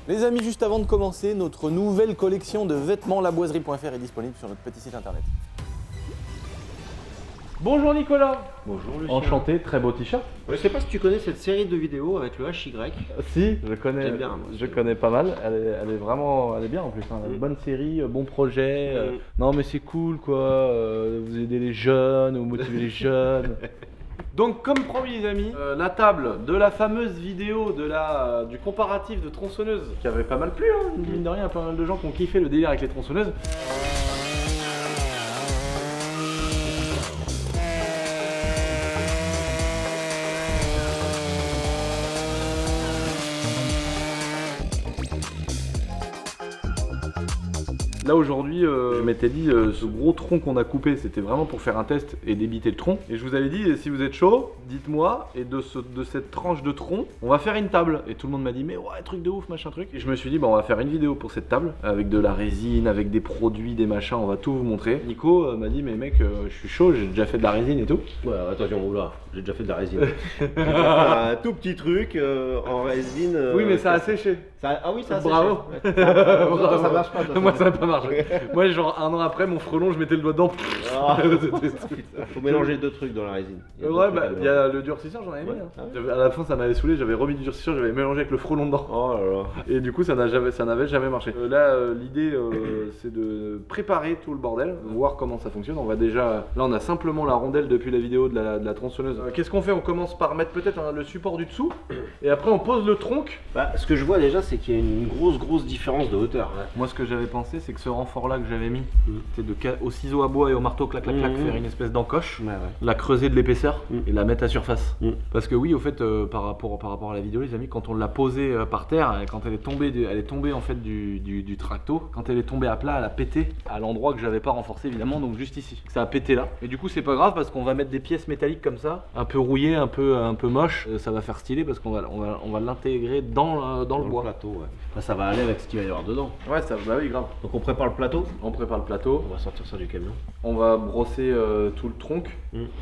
Les amis, juste avant de commencer, notre nouvelle collection de vêtements laboiserie.fr est disponible sur notre petit site internet. Bonjour Nicolas. Bonjour Lucien. Enchanté, très beau t-shirt. Je sais pas si tu connais cette série de vidéos avec le HY. Si, je connais. J'aime bien, moi, je connais pas mal. Elle est vraiment, elle est bien en plus. Hein. Bonne série, bon projet. Non mais c'est cool quoi. Vous aidez les jeunes, vous motivez les jeunes. Donc comme promis les amis, la table de la fameuse vidéo du comparatif de tronçonneuses qui avait pas mal plu, hein, mine de rien, pas mal de gens qui ont kiffé le délire avec les tronçonneuses. Là aujourd'hui, je m'étais dit, ce gros tronc qu'on a coupé, c'était vraiment pour faire un test et débiter le tronc. Et je vous avais dit, si vous êtes chaud, dites-moi, et de cette tranche de tronc, on va faire une table. Et tout le monde m'a dit, mais ouais, truc de ouf, machin truc. Et je me suis dit, bah, on va faire une vidéo pour cette table, avec de la résine, avec des produits, des machins, on va tout vous montrer. Nico m'a dit, mais mec, je suis chaud, j'ai déjà fait de la résine et tout. Ouais, attention, oula, j'ai déjà fait de la résine. J'ai fait un tout petit truc en résine. Oui, mais ça a séché. Ah oui, ça a Bravo. séché. Ouais. Ça marche pas. Moi, ça n'a pas marché. Moi, genre un an après, mon frelon, je mettais le doigt dedans. Faut mélanger deux trucs dans la résine. Ouais, bah il y a le durcisseur, j'en avais mis. Ouais. Hein. À la fin, ça m'avait saoulé, j'avais remis du durcisseur, j'avais mélangé avec le frelon dedans. Oh là là. Et du coup, ça n'avait jamais marché. Là, l'idée, c'est de préparer tout le bordel, voir comment ça fonctionne. On va déjà. Là, on a simplement la rondelle depuis la vidéo de la tronçonneuse. Qu'est-ce qu'on fait? On commence par mettre peut-être le support du dessous, et après, on pose le tronc. Bah, ce que je vois déjà, c'est qu'il y a une grosse différence de hauteur. Ouais. Moi, ce que j'avais pensé, c'est que ce renfort-là que j'avais mis, c'était au ciseau à bois et au marteau, clac, clac, clac, faire une espèce d'encoche, la creuser de l'épaisseur et la mettre à surface. Parce que oui, au fait, par rapport à la vidéo, les amis, quand on l'a posée par terre, quand elle est tombée en fait du tracto, quand elle est tombée à plat, elle a pété à l'endroit que j'avais pas renforcé évidemment, donc juste ici. Ça a pété là. Et du coup, c'est pas grave parce qu'on va mettre des pièces métalliques comme ça, un peu rouillées, un peu moches. Ça va faire stylé parce qu'on va l'intégrer dans le bois. Plateau, ouais. Bah, ça va aller avec ce qu'il va y avoir dedans. Ouais, ça, bah oui, grave. Donc on prépare le plateau. On prépare le plateau. On va sortir ça du camion. On va brosser tout le tronc.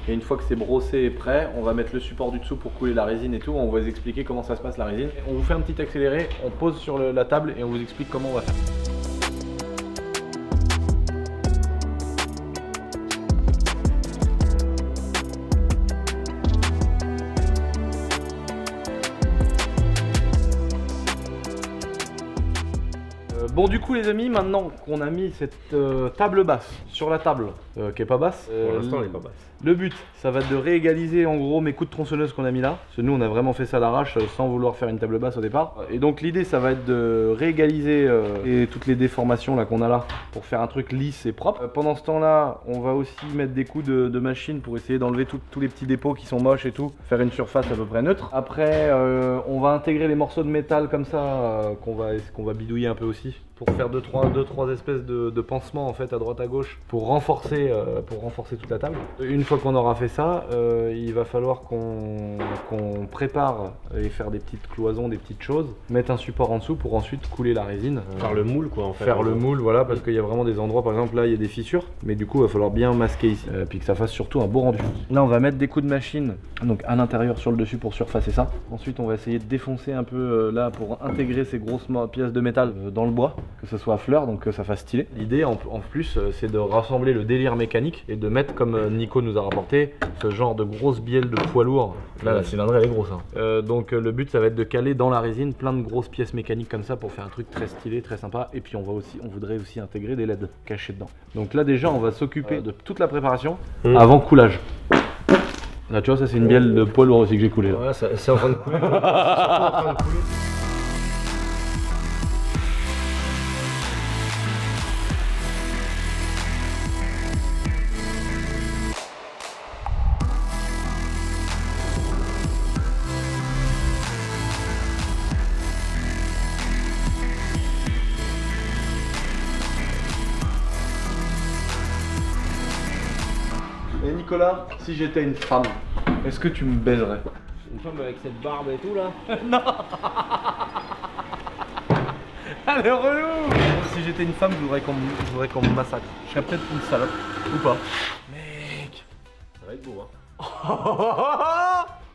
Et une fois que c'est brossé et prêt, on va mettre le support du dessous pour couler la résine et tout. On va vous expliquer comment ça se passe la résine. On vous fait un petit accéléré, on pose sur la table et on vous explique comment on va faire. Bon du coup les amis, maintenant qu'on a mis cette table basse sur la table, qui est pas basse, Pour l'instant elle est pas basse. Le but, ça va être de réégaliser en gros mes coups de tronçonneuse qu'on a mis là. Parce que nous on a vraiment fait ça à l'arrache sans vouloir faire une table basse au départ. Et donc l'idée ça va être de réégaliser toutes les déformations là qu'on a là pour faire un truc lisse et propre. Pendant ce temps là, on va aussi mettre des coups de machine pour essayer d'enlever tous les petits dépôts qui sont moches et tout. Faire une surface à peu près neutre. Après on va intégrer les morceaux de métal comme ça qu'on va bidouiller un peu aussi. Pour faire deux trois espèces de pansements en fait à droite à gauche pour renforcer toute la table. Une fois qu'on aura fait ça, il va falloir qu'on prépare et faire des petites cloisons, des petites choses, mettre un support en dessous pour ensuite couler la résine. Faire le moule quoi en fait. Faire le moule, voilà, parce qu'il y a vraiment des endroits, par exemple là il y a des fissures, mais du coup il va falloir bien masquer ici, puis que ça fasse surtout un beau rendu. Là on va mettre des coups de machine, donc à l'intérieur sur le dessus pour surfacer ça. Ensuite on va essayer de défoncer un peu là pour intégrer ces grosses pièces de métal dans le bois, que ce soit à fleur, donc que ça fasse stylé. L'idée en plus c'est de rassembler le délire mécanique et de mettre, comme Nico nous a rapporté, ce genre de grosses bielles de poids lourd. Là la cylindrée elle est grosse hein. Donc le but ça va être de caler dans la résine plein de grosses pièces mécaniques comme ça pour faire un truc très stylé, très sympa. Et puis on voudrait aussi intégrer des LED cachés dedans. Donc là déjà on va s'occuper de toute la préparation avant coulage. Là tu vois, ça c'est une bielle de poids lourd aussi que j'ai coulé là. Ouais, c'est en train de couler. C'est en train de couler. Et Nicolas, si j'étais une femme, est-ce que tu me baiserais? Une femme avec cette barbe et tout là. Elle est relou. Si j'étais une femme, je voudrais qu'on me massacre. Je serais peut-être une salope, ou pas. Mec. Ça va être beau, hein.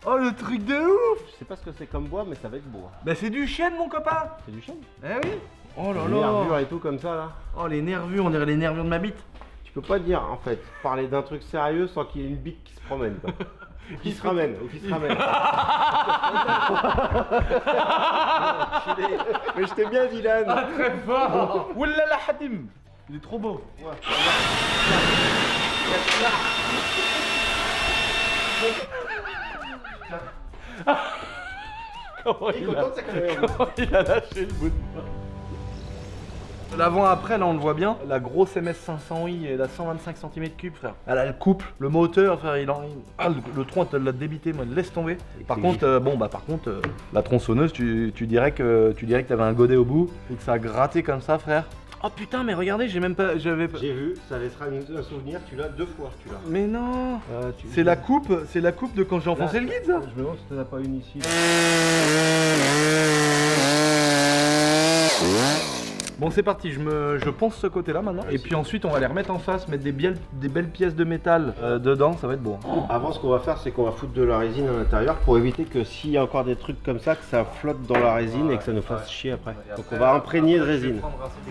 Oh, le truc de ouf. Je sais pas ce que c'est comme bois, mais ça va être beau. Hein. Bah c'est du chêne, mon copain. C'est du chêne. Eh oui. Oh là Les là. nervures et tout comme ça là. Oh, les nervures, on dirait les nervures de ma bite. Tu peux pas dire en fait, parler d'un truc sérieux sans qu'il y ait une bite qui se promène quoi. Qui se ramène, ou qui se ramène. Mais je t'ai bien Dylan. Ah, très fort. Oulala la Hadim. Il est trop beau. Ouais. Comment il a lâché le bout de bois. L'avant-après, là on le voit bien, la grosse MS500i elle a 125 cm3 frère. Elle a le couple, le moteur frère, le tronc elle l'a débité, moi laisse tomber. Par contre, la tronçonneuse tu dirais que t'avais un godet au bout et que ça a gratté comme ça frère. Oh putain mais regardez, J'ai vu, ça laissera un souvenir, tu l'as 2 fois tu l'as. Mais non, c'est la coupe de quand j'ai enfoncé le guide ça. Je me demande si t'en as pas une ici. Bon c'est parti, je ponce ce côté là maintenant et puis ensuite on va les remettre en face, mettre des belles pièces de métal dedans, ça va être beau. Avant ce qu'on va faire c'est qu'on va foutre de la résine à l'intérieur pour éviter que s'il y a encore des trucs comme ça, que ça flotte dans la résine et que ça nous fasse chier après. Donc on va imprégner de résine.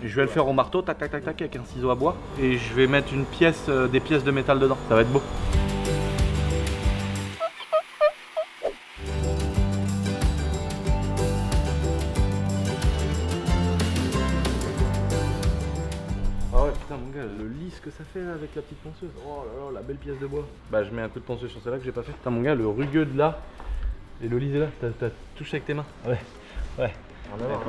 Je vais le faire au marteau, tac tac tac tac avec un ciseau à bois et je vais mettre des pièces de métal dedans, ça va être beau. Ah ouais putain mon gars, le lisse que ça fait là avec la petite ponceuse. Oh là là, la belle pièce de bois. Bah je mets un coup de ponceuse sur celle-là que j'ai pas fait. Putain mon gars, le rugueux de là et le lisse de là, t'as touché avec tes mains. Ouais. On a voir.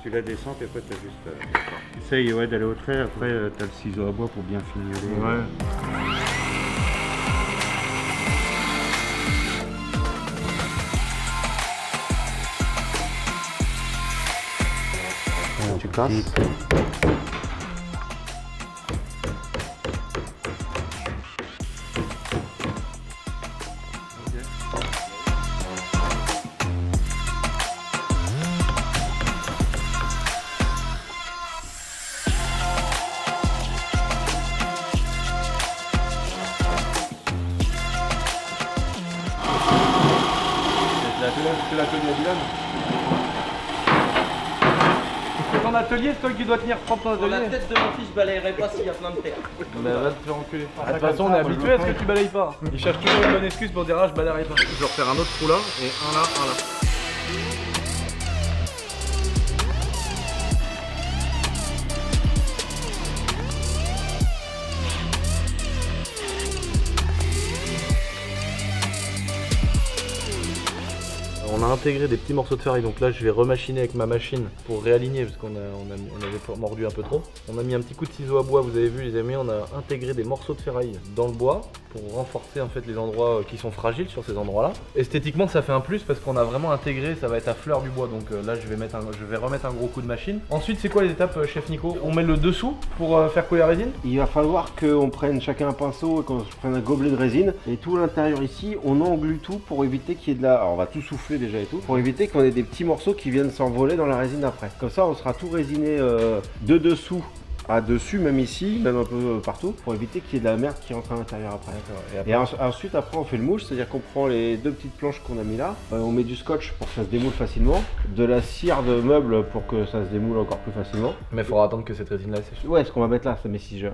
Tu la descends et après t'as juste... Essaye d'aller au trait, après t'as le ciseau à bois pour bien fignoler. Ouais. Tu casses. C'est l'atelier à Dylan. C'est ton atelier, c'est toi qui dois tenir propre ton atelier. La tête de mon fils, je balayerai pas s'il y a plein de terre. Bah va te faire enculer. De toute façon on est habitué à ce que tu balayes pas. Il cherche toujours une bonne excuse pour dire ah je balayerai pas. Je vais refaire un autre trou là et un là, un là. On a intégré des petits morceaux de ferraille, donc là je vais remachiner avec ma machine pour réaligner parce qu'on avait mordu un peu trop. On a mis un petit coup de ciseau à bois, vous avez vu les amis, on a intégré des morceaux de ferraille dans le bois pour renforcer en fait les endroits qui sont fragiles sur ces endroits là. Esthétiquement ça fait un plus parce qu'on a vraiment intégré, ça va être à fleur du bois, donc là je vais remettre un gros coup de machine. Ensuite c'est quoi les étapes chef Nico? On met le dessous pour faire couler la résine? Il va falloir qu'on prenne chacun un pinceau et qu'on prenne un gobelet de résine et tout l'intérieur ici on englue tout pour éviter qu'il y ait de la... Alors on va tout souffler déjà et tout, pour éviter qu'on ait des petits morceaux qui viennent s'envoler dans la résine après. Comme ça on sera tout résiné de dessous à dessus, même ici, même un peu partout, pour éviter qu'il y ait de la merde qui rentre à l'intérieur après. Et ensuite après on fait le mouche, c'est-à-dire qu'on prend les 2 petites planches qu'on a mis là, on met du scotch pour que ça se démoule facilement, de la cire de meuble pour que ça se démoule encore plus facilement. Mais il faudra attendre que cette résine là sèche. Ouais, ce qu'on va mettre là, ça met 6 heures.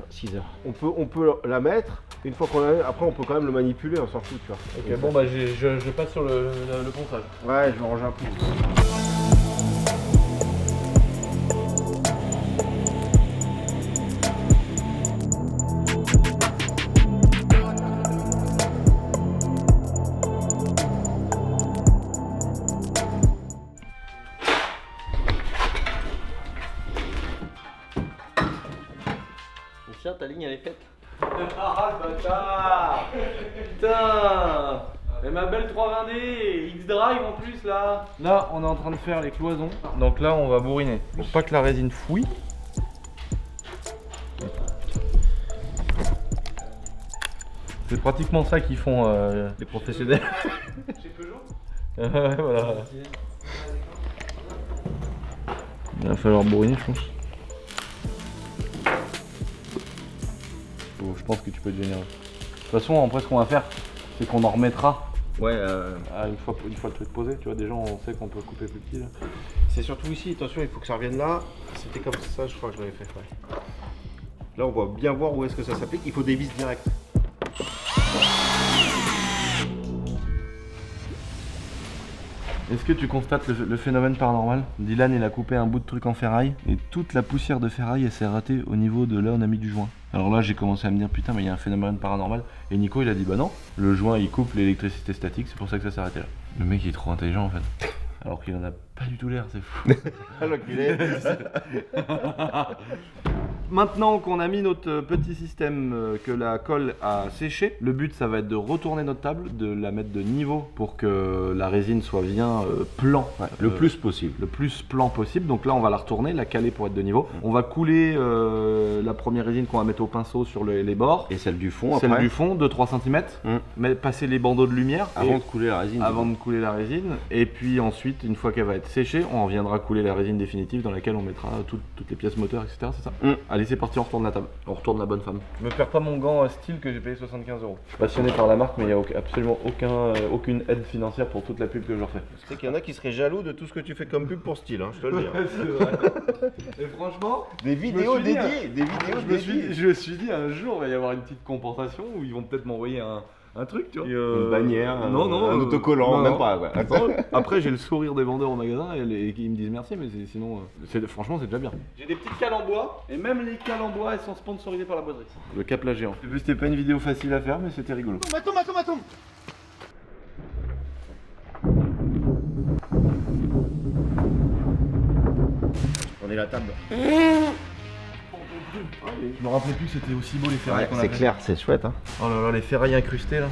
On peut la mettre, une fois qu'on l'a, après on peut quand même le manipuler, on s'en fout, tu vois. Ok, bon bah je passe sur le ponçage. Ouais, je vais ranger un peu. ta ligne elle est faite. Ah le bâtard. Putain. Et ma belle 320D, X-Drive en plus là. Là on est en train de faire les cloisons. Donc là on va bourriner. Pour pas que la résine fouille. C'est pratiquement ça qu'ils font les professionnels. Chez Peugeot. Ouais voilà. Il va falloir bourriner je pense. Je pense que tu peux te générer. De toute façon après ce qu'on va faire c'est qu'on en remettra. Ouais, Une fois le truc posé, tu vois, déjà on sait qu'on peut couper plus petit là. c'est surtout ici, attention, il faut que ça revienne là. C'était comme ça, je crois que je l'avais fait. Ouais. Là, on va bien voir où est-ce que ça s'applique. Il faut des vis directes. Est-ce que tu constates le phénomène paranormal? Dylan il a coupé un bout de truc en ferraille et toute la poussière de ferraille elle s'est ratée au niveau de là où on a mis du joint. Alors là j'ai commencé à me dire putain mais il y a un phénomène paranormal et Nico il a dit bah non, le joint il coupe l'électricité statique, c'est pour ça que ça s'est arrêté là. Le mec il est trop intelligent en fait. Alors qu'il en a pas du tout l'air, c'est fou. Maintenant qu'on a mis notre petit système, que la colle a séché, le but ça va être de retourner notre table, de la mettre de niveau pour que la résine soit bien plan. Ouais, le plus possible. Le plus plan possible. Donc là on va la retourner, la caler pour être de niveau. On va couler la première résine qu'on va mettre au pinceau sur les bords. Et celle du fond Celle après. du fond, 2-3 cm. Mais passer les bandeaux de lumière. Avant de couler la résine. Avant de couler la résine. Et puis ensuite, une fois qu'elle va être séchée, on viendra couler la résine définitive dans laquelle on mettra toutes les pièces moteurs, etc. C'est ça? Allez, c'est parti, on retourne la table. On retourne la bonne femme. Je me perds pas mon gant style que j'ai payé 75 €. Je suis passionné par la marque, mais il n'y a absolument aucune aide financière pour toute la pub que je leur fais. Tu sais qu'il y en a qui seraient jaloux de tout ce que tu fais comme pub pour style, hein, je te le dis. Hein. C'est vrai. Et franchement, Des vidéos dédiées, des vidéos dédiées. je me suis dit un jour, il va y avoir une petite compensation où ils vont peut-être m'envoyer un truc, tu vois. Une bannière, un autocollant, non, même non. pas. Ouais. Après, j'ai le sourire des vendeurs au magasin et ils me disent merci, mais sinon, franchement, c'est déjà bien. J'ai des petites cales en bois et même les cales en bois, elles sont sponsorisées par la boiserie. Le Capla géant. C'était pas une vidéo facile à faire, mais c'était rigolo. Tombe. On est la table. Je me rappelais plus que c'était aussi beau les ferrailles qu'on a c'est fait. clair, c'est chouette. Hein. Oh là là, les ferrailles incrustées là.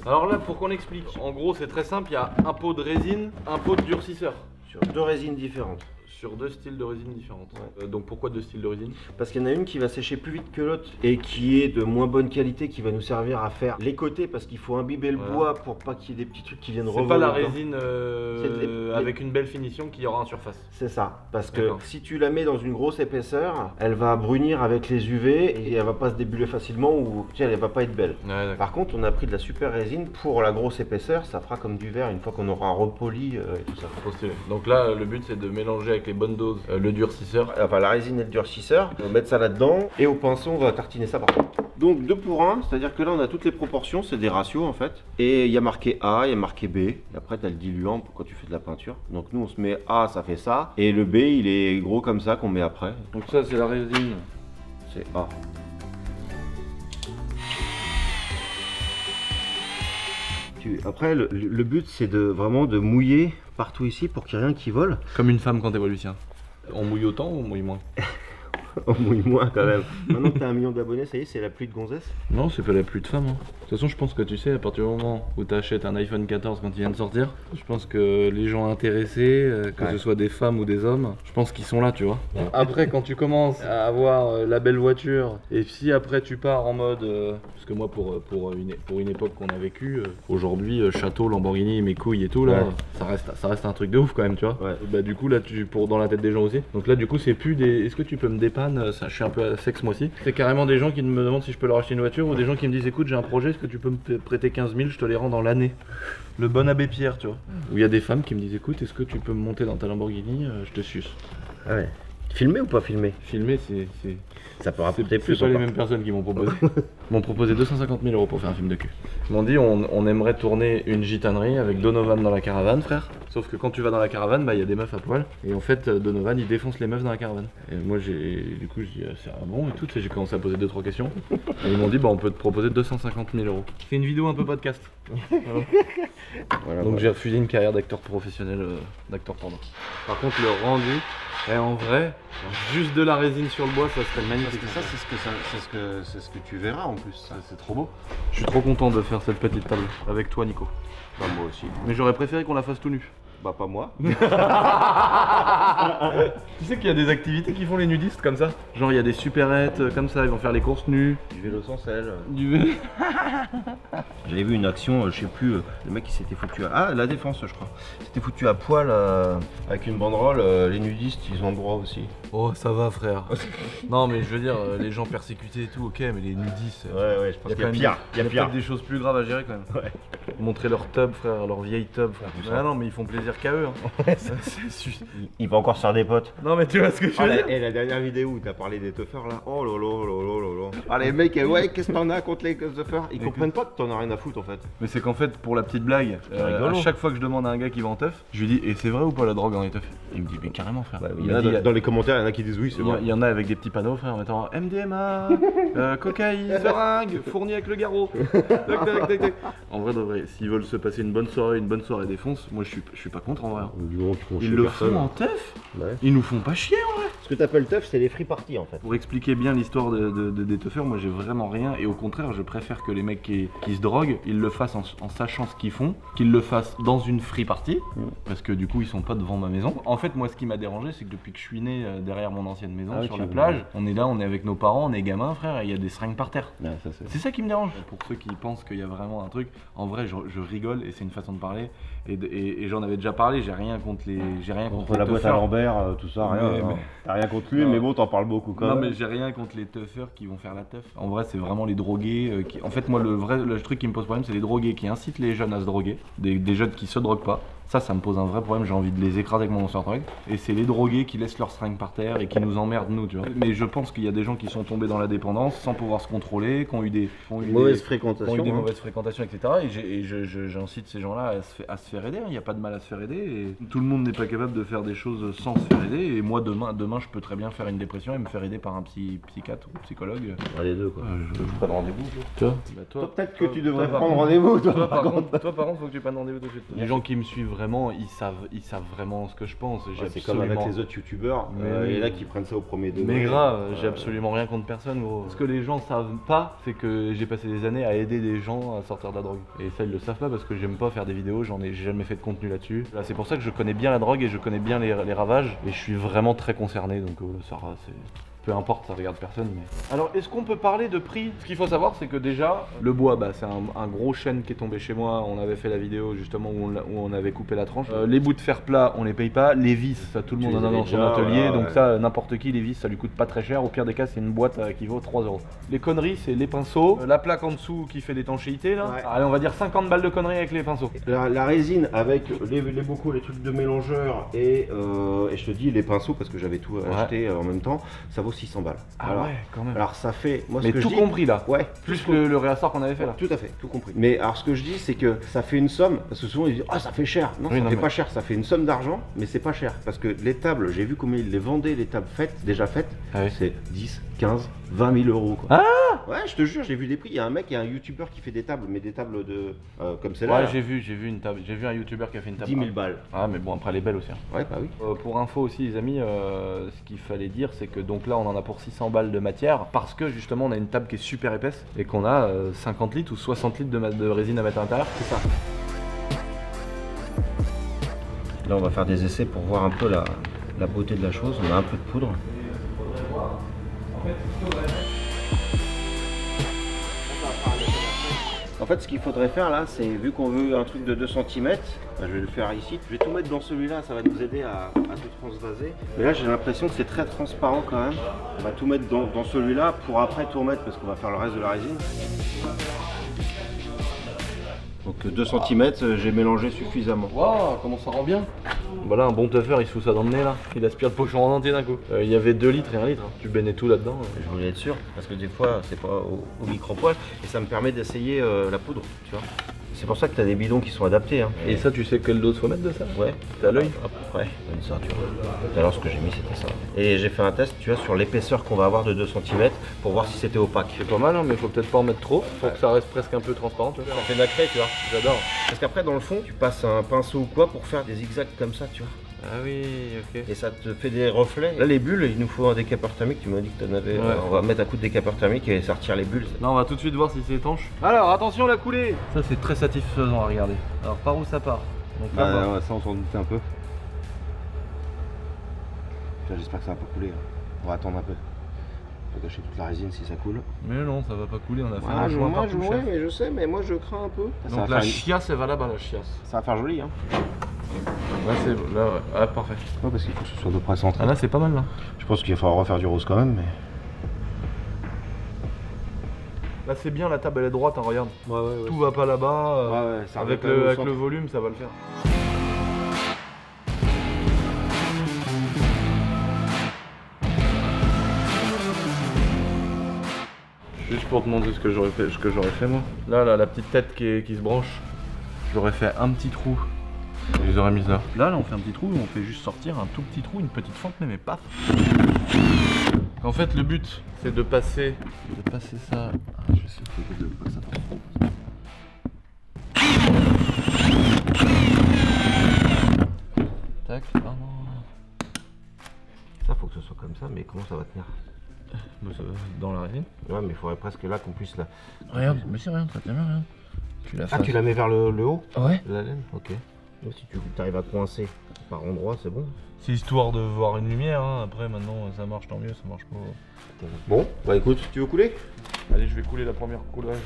Alors là, pour qu'on explique, en gros c'est très simple, il y a un pot de résine, un pot de durcisseur. Sur deux résines différentes. Sur deux styles de résine différentes. Donc pourquoi deux styles de résine? Parce qu'il y en a une qui va sécher plus vite que l'autre et qui est de moins bonne qualité, qui va nous servir à faire les côtés parce qu'il faut imbiber le bois pour pas qu'il y ait des petits trucs qui viennent revoler. C'est pas la dedans. résine avec une belle finition qui aura en surface. C'est ça, parce que si tu la mets dans une grosse épaisseur, elle va brunir avec les UV et elle va pas se débuler facilement ou tu sais, elle va pas être belle. Ouais, Par contre, on a pris de la super résine pour la grosse épaisseur, ça fera comme du verre une fois qu'on aura repoli et tout ça. trop stylé. Donc là, le but c'est de mélanger avec les bonnes doses le durcisseur. Enfin, la résine et le durcisseur, on va mettre ça là-dedans et au pinceau, on va tartiner ça par contre. Donc 2 pour 1, c'est-à-dire que là, on a toutes les proportions, c'est des ratios en fait. Et il y a marqué A, il y a marqué B. Et après, tu as le diluant pour quand tu fais de la peinture. Donc nous, on se met A, ça fait ça. Et le B, il est gros comme ça qu'on met après. Donc ça c'est la résine. C'est A. Après, le but, c'est vraiment de mouiller partout ici pour qu'il n'y ait rien qui vole. Comme une femme quand elle voit Lucien. On mouille autant ou on mouille moins? On mouille moins quand même. Maintenant que tu as 1 million d'abonnés, ça y est, c'est la pluie de gonzesse. Non, c'est pas la pluie de femmes. De toute façon, je pense que tu sais, à partir du moment où tu achètes un iPhone 14 quand il vient de sortir, je pense que les gens intéressés, que ce soit des femmes ou des hommes, je pense qu'ils sont là, tu vois. Après, quand tu commences à avoir la belle voiture, et si après tu pars en mode. Parce que moi, pour une époque qu'on a vécue, aujourd'hui, château, Lamborghini, mes couilles et tout, là, ça reste un truc de ouf quand même, tu vois. Ouais. Bah, du coup, là, dans la tête des gens aussi. Donc là, du coup, c'est plus des. Est-ce que tu peux me dépanner? Ça, je suis un peu à sexe moi aussi. C'est carrément des gens qui me demandent si je peux leur acheter une voiture ou des gens qui me disent écoute j'ai un projet, est-ce que tu peux me prêter 15 000, je te les rends dans l'année. Le bon abbé Pierre, tu vois. Ou il y a des femmes qui me disent écoute est-ce que tu peux me monter dans ta Lamborghini, je te suce. Ah ouais. Filmé ou pas filmé? Filmer c'est Ça peut rapporter plus. C'est pas les mêmes personnes qui m'ont proposé. Ils m'ont proposé 250 000 € pour faire un film de cul. Ils m'ont dit on aimerait tourner une gitanerie avec Donovan dans la caravane frère. Sauf que quand tu vas dans la caravane, bah il y a des meufs à poil. Et en fait Donovan il défonce les meufs dans la caravane. Et moi du coup je dis c'est bon et tout. J'ai commencé à poser 2-3 questions. Et ils m'ont dit bah on peut te proposer 250 000 €. C'est une vidéo un peu podcast. Voilà. Donc j'ai refusé une carrière d'acteur professionnel d'acteur porno. Par contre le rendu Et en vrai, juste de la résine sur le bois, ça serait Parce magnifique. que ça, c'est ce que tu verras en plus. Ça. C'est trop beau. Je suis trop content de faire cette petite table avec toi, Nico. Bah, moi aussi. Mais j'aurais préféré qu'on la fasse tout nu. Bah, pas moi. Tu sais qu'il y a des activités qui font les nudistes comme ça. Genre il y a des supérettes comme ça, ils vont faire les courses nus. Du vélo sans selle. Du vélo. J'avais vu une action, je sais plus, le mec il s'était foutu à... Ah, la défense je crois. Il s'était foutu à poil avec une banderole, les nudistes ils ont le droit aussi. Oh ça va frère. Non mais je veux dire, les gens persécutés et tout, ok, mais les nudistes... Ouais, je pense qu'il y a pire. Il y a peut-être des choses plus graves à gérer quand même. Ouais. Montrer leur tub frère, leur vieille tub frère. Ah non mais ils font plaisir qu'à eux. Hein. Il va encore se faire des potes. Non mais tu vois ce que je veux dire. Et la dernière vidéo où t'as parlé des tuffers là, oh lolo lolo lolo. Ah les mecs, ouais, qu'est-ce que t'en as contre les tuffers? Ils comprennent pas que t'en as rien à foutre en fait. Mais c'est qu'en fait, pour la petite blague, à rigolo. chaque fois que je demande à un gars qui va en teuf, je lui dis, et c'est vrai ou pas la drogue dans les teufs? Il me dit, mais carrément frère. Il y en a dans les commentaires, il y en a qui disent oui, c'est vrai. Il y en a avec des petits panneaux frère en mettant MDMA, cocaïne, seringue, fourni avec le garrot. Tac, tac, tac, tac. En vrai, de vrai, s'ils veulent se passer une bonne soirée défonce, moi je suis pas contre en vrai. Du moment qu'ils font Ils chier le personne. font en teuf. Ouais. Ils nous font pas chier en vrai. Ce que t'appelles teuf, c'est les free parties en fait. Pour expliquer bien l'histoire des teufeurs, moi j'ai vraiment rien et au contraire je préfère que les mecs qui se droguent, ils le fassent en sachant ce qu'ils font, qu'ils le fassent dans une free party, parce que du coup ils sont pas devant ma maison. En fait moi ce qui m'a dérangé c'est que depuis que je suis né derrière mon ancienne maison sur la plage, on est là, on est avec nos parents, on est gamins frère et il y a des seringues par terre. Ouais, C'est ça qui me dérange. Pour ceux qui pensent qu'il y a vraiment un truc, en vrai je rigole et c'est une façon de parler et j'en avais déjà parlé, j'ai rien contre les Contre la boîte à Lambert, tout ça, rien. Mais- T'as rien contre lui, Non. mais bon, t'en parles beaucoup quand Non même. mais j'ai rien contre les teufeurs qui vont faire la teuf. En vrai c'est vraiment les drogués qui... En fait moi le truc qui me pose problème c'est les drogués qui incitent les jeunes à se droguer. Des jeunes qui se droguent pas. Ça me pose un vrai problème, j'ai envie de les écraser avec mon lanceur de drogue. Et c'est les drogués qui laissent leurs seringues par terre et qui nous emmerdent nous tu vois. Mais je pense qu'il y a des gens qui sont tombés dans la dépendance sans pouvoir se contrôler, qui ont eu des... Mauvaise qui fréquentation. ont eu des hein. mauvaises fréquentations, etc. Et j'incite ces gens-là à se faire aider, il n'y a pas de mal à se faire aider. Et tout le monde n'est pas capable de faire des choses sans se faire aider. Et moi, demain je peux très bien faire une dépression et me faire aider par un psychiatre ou psychologue. Les deux quoi. Je prends rendez-vous. Toi, Toi, peut-être que tu devrais par prendre contre- rendez-vous, toi. Toi, par contre, faut que tu prennes rendez-vous tout de suite. Les gens qui me suivent vraiment, ils savent vraiment ce que je pense. J'ai C'est comme avec absolument- les autres youtubeurs, Mais- et là qui prennent ça au premier degré. Mais grave, j'ai absolument rien contre personne gros. Ce que les gens savent pas, c'est que j'ai passé des années à aider des gens à sortir de la drogue. Et ça ils le savent pas parce que j'aime pas faire des vidéos, j'ai jamais fait de contenu là-dessus. Là c'est pour ça que je connais bien la drogue et je connais bien les ravages et je suis vraiment très concerné donc ça c'est... Peu importe, ça regarde personne. Mais... Alors, est-ce qu'on peut parler de prix? Ce qu'il faut savoir, c'est que déjà, le bois, bah, c'est un gros chêne qui est tombé chez moi. On avait fait la vidéo justement où on avait coupé la tranche. Les bouts de fer plat, on les paye pas. Les vis, ça tout le monde en a dans son atelier. voilà, donc ouais. ça, n'importe qui, les vis, ça lui coûte pas très cher. Au pire des cas, c'est une boîte qui vaut 3 €. Les conneries, c'est les pinceaux. La plaque en dessous qui fait l'étanchéité là. Ouais. Allez, on va dire 50 balles de conneries avec les pinceaux. La résine avec les bocaux, les trucs de mélangeur et je te dis les pinceaux parce que j'avais tout acheté en même temps, ça vaut 600 balles. Ah alors, ouais, quand même. alors ça fait, moi Mais ce que tout je dis, compris là. ouais, Plus tout le réassort qu'on avait fait là. Tout à fait, tout compris. Mais alors ce que je dis c'est que ça fait une somme, parce que souvent ils disent ah ça fait cher. Non, Oui, ça non, fait mais- pas cher, ça fait une somme d'argent, mais c'est pas cher. Parce que les tables, j'ai vu combien ils les vendaient, les tables faites, déjà faites, Ah oui. c'est 10, 15, 20 000 euros quoi. Ah ouais, je te jure, j'ai vu des prix. Il y a un mec, il y a un youtubeur qui fait des tables, mais des tables de comme celle-là. Ouais, là, j'ai vu une table. J'ai vu un youtubeur qui a fait une table. 10 000 balles. Ah mais bon après elle est belle aussi. Hein. Ouais, bah oui. Pour info aussi les amis, ce qu'il fallait dire c'est que donc là on en a pour 600 balles de matière parce que justement on a une table qui est super épaisse et qu'on a 50 litres ou 60 litres de résine à mettre à l'intérieur. C'est ça. Là, on va faire des essais pour voir un peu la beauté de la chose. On a un peu de poudre. En fait, ce qu'il faudrait faire là, c'est vu qu'on veut un truc de 2 cm, je vais le faire ici. Je vais tout mettre dans celui-là, ça va nous aider à tout transvaser. Mais là, j'ai l'impression que c'est très transparent quand même. On va tout mettre dans celui-là pour après tout remettre parce qu'on va faire le reste de la résine. Donc 2 cm, j'ai mélangé suffisamment. Waouh, comment ça rend bien. Voilà, un bon teuffer il se fout ça dans le nez là. Il aspire le pochon en entier d'un coup. Il y avait 2 litres et 1 litre. Hein. Tu baignais tout là-dedans. Je voulais être sûr, parce que des fois c'est pas au micro-poil et ça me permet d'essayer la poudre, tu vois. C'est pour ça que tu as des bidons qui sont adaptés. Hein. Et ça tu sais quelle dose faut mettre de ça? Ouais, T'as l'œil? à peu près, comme ça, tu vois. Tout à l'heure, ce que j'ai mis, c'était ça. Et j'ai fait un test, tu vois, sur l'épaisseur qu'on va avoir de 2 cm pour voir si c'était opaque. C'est pas mal hein, mais faut peut-être pas en mettre trop. Faut que ça reste presque un peu transparent. Tu vois. Ça fait nacré, tu vois. J'adore. Parce qu'après, dans le fond, tu passes un pinceau ou quoi pour faire des zigzags comme ça, tu vois. Ah oui, ok. Et ça te fait des reflets. Là, les bulles, il nous faut un décapeur thermique. Tu m'as dit que tu en avais. Ouais. On va mettre un coup de décapeur thermique et ça retire les bulles. Là, on va tout de suite voir si c'est étanche. Alors, attention la coulée. Ça, c'est très satisfaisant à regarder. Alors, par où ça part? Donc là, Ouais, ça, on s'en doutait un peu. J'espère que ça va pas couler. On va attendre un peu. On va gâcher toute la résine si ça coule. Mais non, ça va pas couler, on a fait un joint partout, chef. mais je sais, mais moi je crains un peu. Donc la chiasse, elle va là-bas, la chiasse. Ça va faire joli, hein. Là, c'est là, ouais. Ah, parfait. Ouais, parce qu'il faut que ce soit à peu près centré. Ah, là, c'est pas mal, là. Je pense qu'il va falloir refaire du rose quand même, mais. Là, c'est bien, la table, elle est droite, hein, regarde. Ouais. Tout va pas là-bas. Ouais, ça avec revient quand même au avec centre. le volume, ça va le faire. Juste pour te montrer ce que j'aurais fait, moi. Là, la petite tête qui se branche, j'aurais fait un petit trou. Je les aurais mis là. Là, on fait un petit trou, on fait juste sortir un tout petit trou, une petite fente, mais paf. En fait, le but, c'est de passer ça. Ah, je vais essayer de pas que ça tombe trop. Tac. Ah non. Ça, faut que ce soit comme ça, mais comment ça va tenir? Bah, ça va dans la résine. Ouais, mais il faudrait presque là qu'on puisse la. Regarde, mais c'est rien, ça tient bien, regarde. Tu la mets vers le haut? Ouais. La laine? Ok. Donc, si tu arrives à coincer par endroit, c'est bon. C'est histoire de voir une lumière, hein. Après maintenant ça marche tant mieux, ça marche pas. Bon, bah écoute, tu veux couler? Allez, je vais couler la première coulage.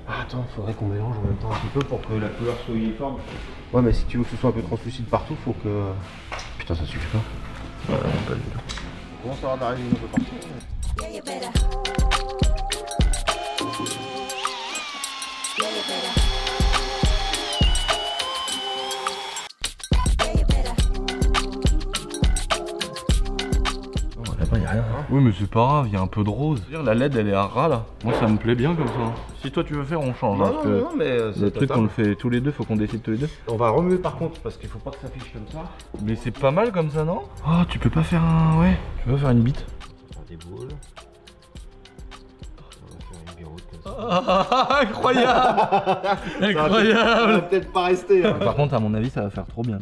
Ah, attends, faudrait qu'on mélange en même temps un petit peu pour que la couleur soit uniforme. Ouais, mais si tu veux que ce soit un peu translucide partout, faut que. Putain, ça suffit pas. Ouais, pas du tout. On commence à avoir de la résine un peu partout. Yeah, you better. Yeah, you better. Yeah, you better. Là-bas, y'a rien. Oui, mais c'est pas grave, il y a un peu de rose. La LED, elle est à ras là. Moi, ça me plaît bien comme ça. Si toi tu veux faire, on change. hein, parce que mais le truc, on le fait tous les deux, faut qu'on décide tous les deux. On va remuer par contre, parce qu'il faut pas que ça fiche comme ça. Mais c'est pas mal comme ça, non? Oh, tu peux pas faire un. Ouais. Tu peux pas faire une bite? On va faire des boules. On va faire une biroute comme ça. Incroyable! Incroyable! Ça va peut-être pas rester. Hein. Par contre, à mon avis, ça va faire trop bien.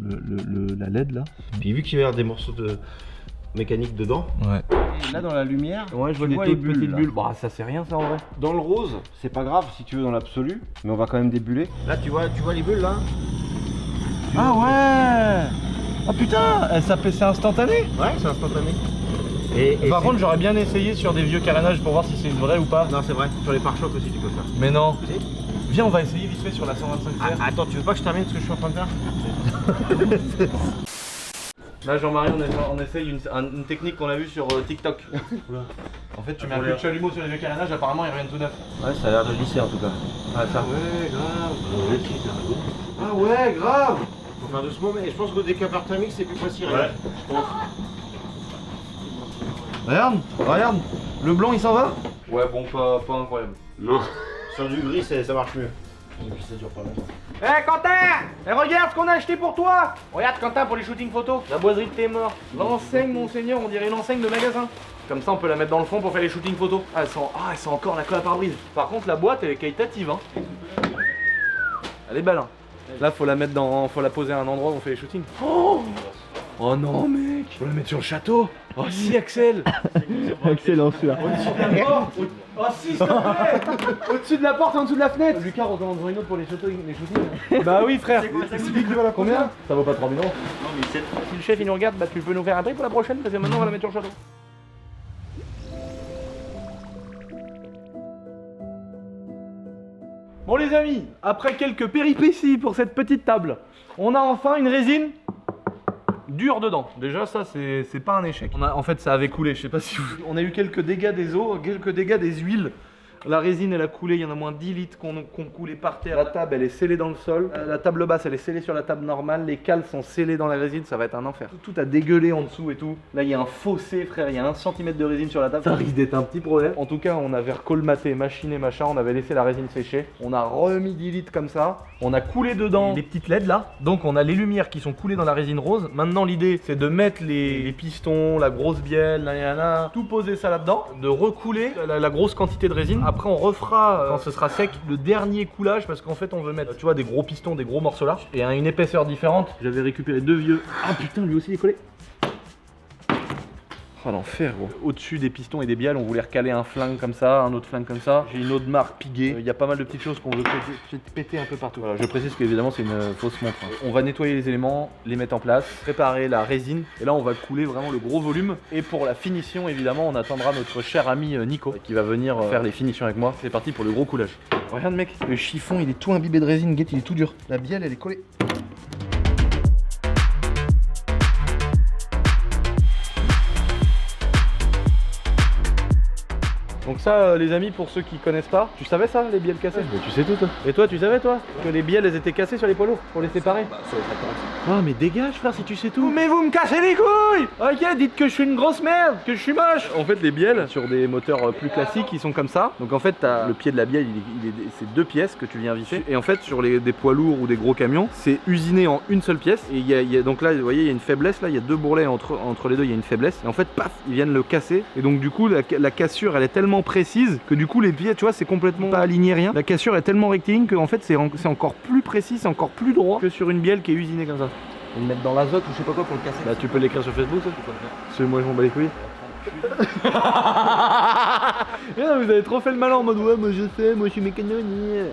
La LED là. Puis vu qu'il va y avoir des morceaux de mécanique dedans. Ouais. Et là dans la lumière, Ouais, je vois tu des les toutes petites là. bulles. Bah, ça c'est rien ça en vrai. Dans le rose, c'est pas grave si tu veux dans l'absolu, mais on va quand même débuller. Là tu vois les bulles là? Ah ouais! Ah putain! C'est instantané? Ouais, c'est instantané. Par contre, j'aurais bien essayé sur des vieux carénages pour voir si c'est vrai ou pas. Non, c'est vrai, sur les pare-chocs aussi tu peux faire. Mais non. Si. Viens, on va essayer vite fait sur la 125 Ah, CR. attends, tu veux pas que je termine ce que je suis en train de faire? Là, Jean-Marie, on essaye une technique qu'on a vue sur TikTok. En fait, tu mets un peu de chalumeau sur les vieux carénages, apparemment ils reviennent tout neufs. Ouais, ça a l'air de lisser en tout cas. Ah, ça. Ouais, grave. Ah ouais, grave! Faut faire doucement, mais je pense que le décapeur thermique c'est plus facile. Ouais. Regarde, le blanc il s'en va? Ouais, bon, pas incroyable. Non. Sur du gris, ça marche mieux. Et puis ça dure pas longtemps. Eh Quentin! Eh regarde ce qu'on a acheté pour toi! Regarde Quentin pour les shootings photos. La boiserie de tes morts. L'enseigne monseigneur, on dirait une enseigne de magasin. Comme ça on peut la mettre dans le fond pour faire les shootings photos. Ah elle sent encore la colle à pare-brise. Par contre la boîte elle est qualitative hein. Elle est belle hein. Là faut la mettre faut la poser à un endroit où on fait les shootings. Oh non mec! Faut la mettre sur le château! Oh si Axel! Excellent celui-là. Au-dessus de la porte! Oh si s'il te plaît! Au-dessus de la porte, en dessous de la fenêtre! Lucas recommande une autre pour les shootings. Bah oui frère! C'est lui qui va la combien? Ça vaut pas 3000 €. Non mais si le chef il nous regarde, bah tu peux nous faire un prix pour la prochaine parce que maintenant on va la mettre sur le château. Bon les amis, après quelques péripéties pour cette petite table, on a enfin une résine dure dedans. Déjà ça c'est pas un échec. En fait ça avait coulé, je sais pas si vous... On a eu quelques dégâts des eaux, quelques dégâts des huiles. La résine elle a coulé, il y en a moins 10 litres qu'on coulé par terre. La table elle est scellée dans le sol, la table basse elle est scellée sur la table normale, les cales sont scellées dans la résine, ça va être un enfer. Tout a dégueulé en dessous et tout. Là il y a un fossé frère, il y a 1 cm de résine sur la table, ça risque d'être un petit problème. En tout cas on avait recolmaté, machiné machin, on avait laissé la résine sécher, on a remis 10 litres comme ça, on a coulé dedans les petites LED là, donc on a les lumières qui sont coulées dans la résine rose. Maintenant l'idée c'est de mettre les pistons, la grosse bielle, tout poser ça là-dedans, de recouler la grosse quantité de résine Après on refera quand ce sera sec le dernier coulage parce qu'en fait on veut mettre, tu vois, des gros pistons, des gros morceaux là et à une épaisseur différente. J'avais récupéré 2 vieux. Ah putain, lui aussi il est collé. Oh l'enfer gros. Au-dessus des pistons et des bielles, on voulait recaler un flingue comme ça, un autre flingue comme ça. J'ai une autre marque Piguet. Il y a pas mal de petites choses qu'on veut péter un peu partout. Voilà, je précise qu'évidemment c'est une fausse montre. On va nettoyer les éléments, les mettre en place, préparer la résine. Et là on va couler vraiment le gros volume. Et pour la finition évidemment on attendra notre cher ami Nico qui va venir faire les finitions avec moi. C'est parti pour le gros coulage. Regarde mec, le chiffon il est tout imbibé de résine, guette il est tout dur. La bielle elle est collée. Donc ça les amis, pour ceux qui connaissent pas, tu savais ça les bielles cassées? Mais tu sais tout toi. Et toi tu savais toi que les bielles elles étaient cassées sur les poids lourds pour les séparer? Ah mais dégage frère si tu sais tout. Mais vous me cassez les couilles. Ok, dites que je suis une grosse merde, que je suis moche. En fait les bielles sur des moteurs plus classiques ils sont comme ça. Donc en fait t'as le pied de la bielle, c'est 2 pièces que tu viens visser. Et en fait sur des poids lourds ou des gros camions c'est usiné en une seule pièce. Et donc là vous voyez il y a une faiblesse là, il y a 2 bourrelets entre les deux, il y a une faiblesse. Et en fait paf ils viennent le casser. Et donc du coup la cassure elle est tellement précise que du coup les pieds tu vois c'est complètement pas aligné rien. La cassure est tellement rectiligne que en fait c'est encore plus précis, c'est encore plus droit que sur une bielle qui est usinée comme ça. On le mettre dans l'azote ou je sais pas quoi pour le casser. Bah tu peux l'écrire sur Facebook ça, tu peux le faire. Parce que moi je m'en bats les couilles. Vous avez trop fait le malin en mode ouais moi je sais, moi je suis mécanique.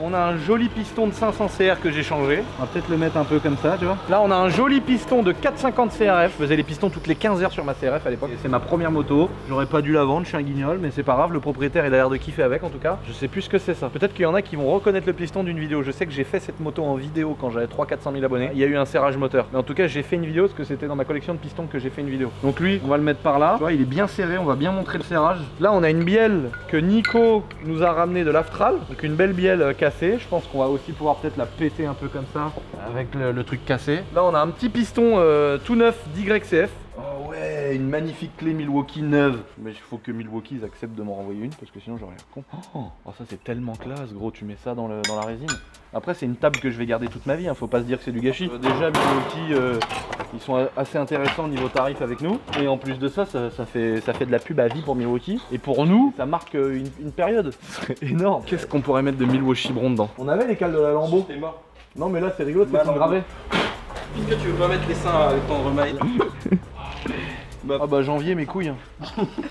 On a un joli piston de 500 CR que j'ai changé. On va peut-être le mettre un peu comme ça tu vois. Là on a un joli piston de 450 CRF. Je faisais les pistons toutes les 15 heures sur ma CRF à l'époque. C'est ma première moto. J'aurais pas dû la vendre, je suis un guignol mais c'est pas grave, le propriétaire il a l'air de kiffer avec en tout cas. Je sais plus ce que c'est ça. Peut-être qu'il y en a qui vont reconnaître le piston d'une vidéo. Je sais que j'ai fait cette moto en vidéo quand j'avais 300-400 000 abonnés. Il y a eu un serrage moteur. Mais en tout cas j'ai fait une vidéo parce que c'était dans ma collection de pistons que j'ai fait une vidéo. Donc lui on va le mettre par là. Tu vois il est bien serré, on va bien montrer le serrage. Là on a une bielle que Nico nous a ramené de l'Aftral, donc une belle bielle cassée. Je pense qu'on va aussi pouvoir peut-être la péter un peu comme ça avec le truc cassé. Là on a un petit piston tout neuf d'YCF. Oh ouais, une magnifique clé Milwaukee neuve. Mais il faut que Milwaukee ils acceptent de m'en renvoyer une parce que sinon j'aurais l'air con. Oh ça c'est tellement classe gros, tu mets ça dans la résine. Après c'est une table que je vais garder toute ma vie, hein. Faut pas se dire que c'est du gâchis. Déjà Milwaukee ils sont assez intéressants au niveau tarif avec nous. Et en plus de ça, ça fait de la pub à vie pour Milwaukee. Et pour nous, ça marque une période. C'est énorme. Qu'est-ce qu'on pourrait mettre de Milwaukee Chibron dedans? On avait les cales de la Lambeau. T'es mort. Non mais là c'est rigolo, c'est gravé. Est-ce que tu veux pas mettre les seins avec ton remail? Ah bah janvier mes couilles.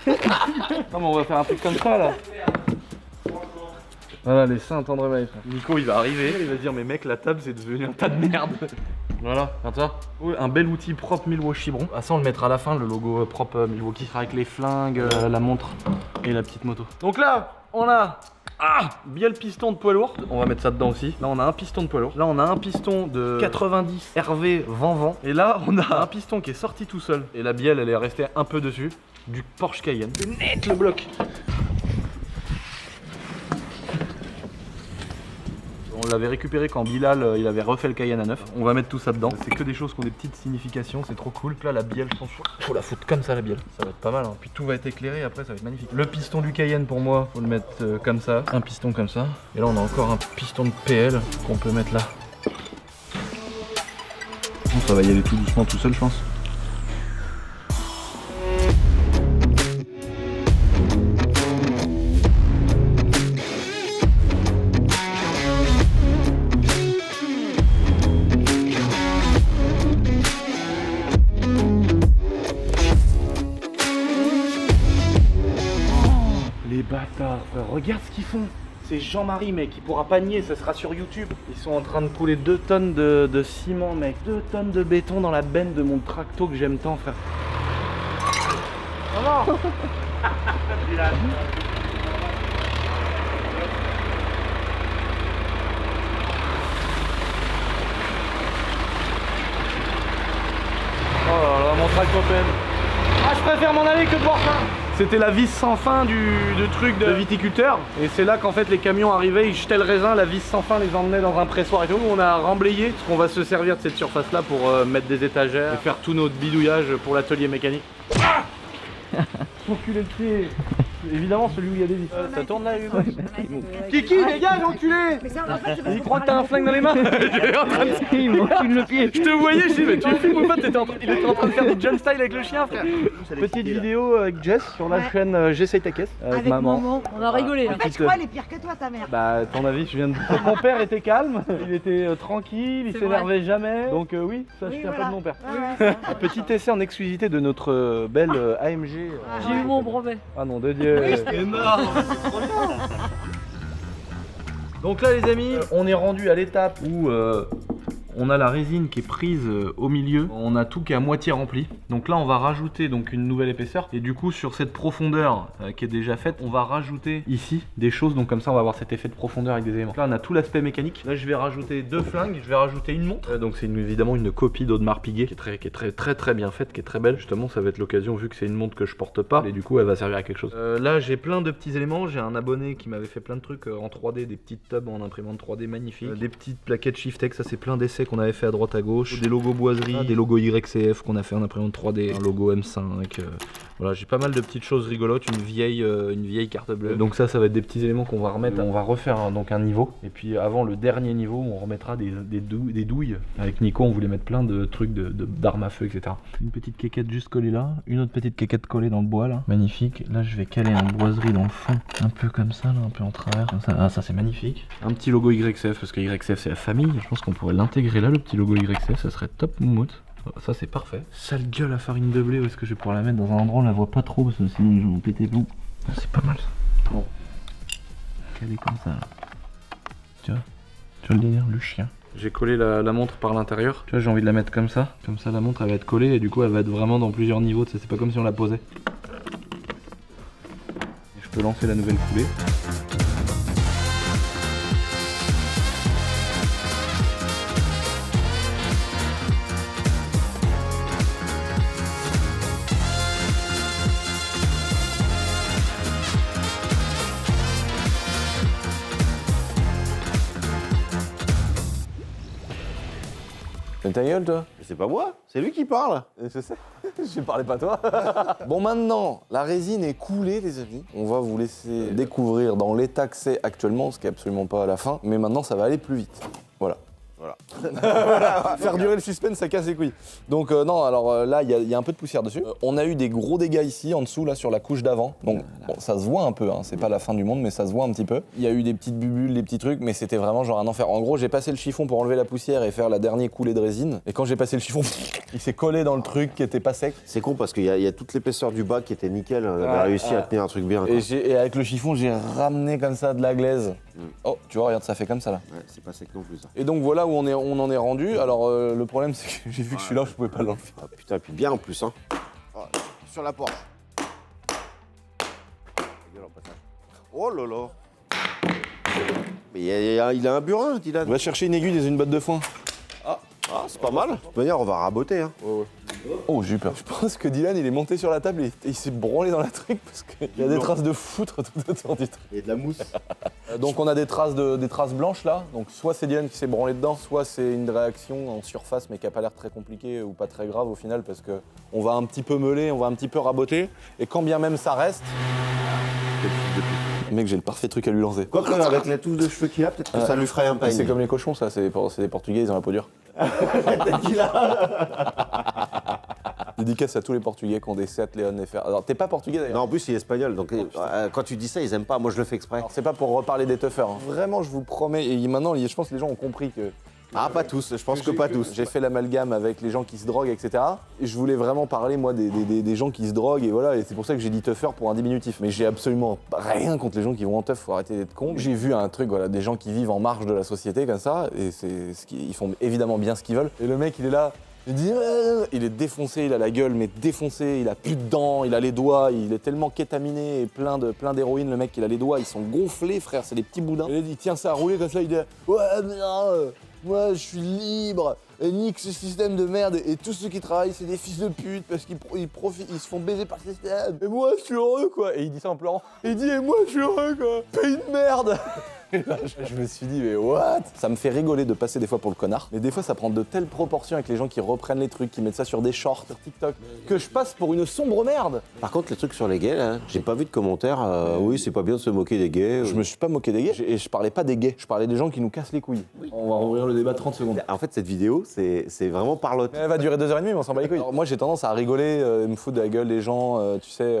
Non mais on va faire un truc comme ça là. Voilà les seins tendre maille. Nico il va arriver, il va se dire mais mec la table c'est devenu un tas de merde. Voilà, regarde ça. Oui, un bel outil propre Milwaukee Chibron. Ah ça on le mettra à la fin, le logo propre Milwaukee sera avec les flingues, la montre et la petite moto. Donc là on a bien le piston de poids lourd. On va mettre ça dedans aussi. Là on a un piston de poids lourd. Là on a un piston de 90 RV Vent. Et là on a un piston qui est sorti tout seul. Et la bielle elle est restée un peu dessus. Du Porsche Cayenne. C'est net le bloc. On l'avait récupéré quand Bilal il avait refait le Cayenne à neuf. On va mettre tout ça dedans. C'est que des choses qui ont des petites significations, c'est trop cool. Là la bielle, je pense, faut la foutre comme ça la bielle. Ça va être pas mal. Hein. Puis tout va être éclairé après, ça va être magnifique. Le piston du Cayenne pour moi, faut le mettre comme ça. Un piston comme ça. Et là on a encore un piston de PL qu'on peut mettre là. Bon, ça va y aller tout doucement tout seul je pense. Bâtard, frère, regarde ce qu'ils font. C'est Jean-Marie mec, il pourra pas nier, ça sera sur YouTube. Ils sont en train de couler 2 tonnes de ciment mec, 2 tonnes de béton dans la benne de mon tracto que j'aime tant frère. Oh non. Oh là là, mon tracto peine. Ah je préfère m'en aller que de voir ça. C'était la vis sans fin du truc de viticulteur. Et c'est là qu'en fait les camions arrivaient, ils jetaient le raisin, la vis sans fin les emmenait dans un pressoir et tout. On a remblayé, parce qu'on va se servir de cette surface là pour mettre des étagères et faire tout notre bidouillage pour l'atelier mécanique. Enculé le pied. Évidemment, celui où il y a des vis. Ça tourne là, Hugo. Kiki, dégage, enculé! Mais ça, en fait, Il croit que t'as un flingue dans les mains. J'étais en train de il m'encule le pied. Je te voyais, je dis mais tu filmes ou pas? Il était en train de faire du jump style avec le chien, frère. Petite vidéo avec Jess sur la chaîne J'essaye ta caisse avec maman. On a rigolé. En fait, je Petite, crois elle est pire que toi, ta mère. Bah, à ton avis, je viens de. Mon père était calme, il était tranquille, il C'est s'énervait jamais. Donc, oui, ça, je Oui, tiens pas voilà. de mon père. Ouais, ouais, ça. Petit essai en exclusivité de notre belle AMG. J'ai eu mon brevet. Ah non, de Dieu. Énorme. Donc là, les amis, on est rendu à l'étape où on a la résine qui est prise au milieu. On a tout qui est à moitié rempli. Donc là, on va rajouter donc une nouvelle épaisseur. Et du coup, sur cette profondeur qui est déjà faite, on va rajouter ici des choses. Donc comme ça, on va avoir cet effet de profondeur avec des éléments. Là, on a tout l'aspect mécanique. Là, je vais rajouter 2 flingues. Je vais rajouter une montre. Donc c'est évidemment une copie d'Audemars Piguet qui est très bien faite, qui est très belle. Justement, ça va être l'occasion, vu que c'est une montre que je porte pas. Et du coup, elle va servir à quelque chose. Là, j'ai plein de petits éléments. J'ai un abonné qui m'avait fait plein de trucs en 3D, des petites tubs en imprimante 3D magnifiques, des petites plaquettes Shiftex. Ça, c'est plein d'essais qu'on avait fait à droite à gauche, des logos boiserie, des logos YCF qu'on a fait en imprimante 3D, un logo M5. Voilà, j'ai pas mal de petites choses rigolotes, une vieille carte bleue. Donc ça va être des petits éléments qu'on va remettre. On va refaire donc un niveau. Et puis avant le dernier niveau, on remettra des douilles. Avec Nico, on voulait mettre plein de trucs d'armes à feu, etc. Une petite quéquette juste collée là, une autre petite quéquette collée dans le bois là. Magnifique. Là, je vais caler en boiserie dans le fond, un peu comme ça, là, un peu en travers. Ça c'est magnifique. Un petit logo YCF parce que YCF c'est la famille. Je pense qu'on pourrait l'intégrer là, le petit logo YCF, ça serait top moumoute. Ça c'est parfait. Sale gueule à farine de blé, où est-ce que je vais pouvoir la mettre dans un endroit où on la voit pas trop parce que sinon je vais m'en péter bon. C'est pas mal ça. Bon. Calé comme ça là. Tu vois le délire, le chien. J'ai collé la montre par l'intérieur. Tu vois, j'ai envie de la mettre comme ça. Comme ça la montre elle va être collée et du coup elle va être vraiment dans plusieurs niveaux. C'est pas comme si on la posait. Et je peux lancer la nouvelle coulée. Mais ta gueule, toi. Mais c'est pas moi, c'est lui qui parle. Je sais, je parlais pas toi. Bon, maintenant, la résine est coulée, les amis. On va vous laisser découvrir dans l'état que c'est actuellement, ce qui est absolument pas à la fin. Mais maintenant, ça va aller plus vite. Voilà. Faire durer le suspense, ça casse les couilles. Donc non, alors là, il y a un peu de poussière dessus. On a eu des gros dégâts ici, en dessous, là, sur la couche d'avant. Donc bon, ça se voit un peu, hein. C'est pas la fin du monde, mais ça se voit un petit peu. Il y a eu des petites bubules, des petits trucs, mais c'était vraiment genre un enfer. En gros, j'ai passé le chiffon pour enlever la poussière et faire la dernière coulée de résine. Et quand j'ai passé le chiffon, il s'est collé dans le truc qui était pas sec. C'est con parce qu'il y a toute l'épaisseur du bas qui était nickel. On avait réussi à tenir un truc bien. Quoi. Et avec le chiffon, j'ai ramené comme ça de la glaise. Oh, tu vois, regarde, ça fait comme ça là. Ouais, c'est pas sec non plus ça. Et donc voilà où on en est rendu. Alors le problème c'est que j'ai vu que celui-là je pouvais pas l'enlever. Ah, putain, puis bien en plus hein. Ah, sur la Porsche. Oh là là. Mais il a un burin, Dylan. On va chercher une aiguille dans une botte de foin. Ah, c'est pas mal. De toute manière, on va raboter hein. Oh, j'ai eu peur. Je pense que Dylan il est monté sur la table et il s'est branlé dans la truc parce qu'il y a des traces de foutre tout autour du truc. Et de la mousse. Donc on a des traces blanches là. Donc soit c'est Dylan qui s'est branlé dedans, soit c'est une réaction en surface mais qui a pas l'air très compliquée ou pas très grave au final parce que on va un petit peu meuler, on va un petit peu raboter et quand bien même ça reste. Mec, j'ai le parfait truc à lui lancer. Quoique avec la touffe de cheveux qu'il a, peut-être que ça lui ferait un pain. C'est comme les cochons ça, c'est des Portugais, ils ont la peau dure. T'as dit là. Dédicace à tous les Portugais qui ont des Seat Leon FR. Alors t'es pas portugais d'ailleurs. Non, en plus il est espagnol, donc quand tu dis ça, ils aiment pas. Moi je le fais exprès. Alors c'est pas pour reparler des toughers. Hein. Vraiment, je vous promets. Et maintenant, je pense que les gens ont compris que. Ah, pas tous, je pense que pas tous. J'ai fait l'amalgame avec les gens qui se droguent, etc. Et je voulais vraiment parler, moi, des gens qui se droguent, et voilà. Et c'est pour ça que j'ai dit tougher pour un diminutif. Mais j'ai absolument rien contre les gens qui vont en teuf, faut arrêter d'être con. J'ai vu un truc, voilà, des gens qui vivent en marge de la société comme ça, et ils font évidemment bien ce qu'ils veulent. Et le mec, il est là. Il dit, il est défoncé, il a la gueule mais défoncée, il a plus de dents, il a les doigts, il est tellement kétaminé et plein d'héroïne, le mec, il a les doigts, ils sont gonflés, frère, c'est des petits boudins. Et il tient ça à rouler comme ça, il dit, ouais, mais non, moi je suis libre, et nique ce système de merde, et tous ceux qui travaillent, c'est des fils de pute parce qu'ils profitent, ils se font baiser par le système. Et moi je suis heureux quoi, et il dit ça en pleurant. Et il dit, et moi je suis heureux quoi, pays de merde. Et là, je me suis dit, mais what? Ça me fait rigoler de passer des fois pour le connard. Mais des fois, ça prend de telles proportions avec les gens qui reprennent les trucs, qui mettent ça sur des shorts, sur TikTok, que je passe pour une sombre merde. Par contre, les trucs sur les gays, là, j'ai pas vu de commentaires. Oui, c'est pas bien de se moquer des gays. Je me suis pas moqué des gays, et je parlais pas des gays, je parlais des gens qui nous cassent les couilles. On va rouvrir le débat 30 secondes. En fait, cette vidéo, c'est vraiment parlotte. Elle va durer 2h30, mais on s'en bat les couilles. Alors, moi, j'ai tendance à rigoler, me foutre de la gueule des gens, tu sais,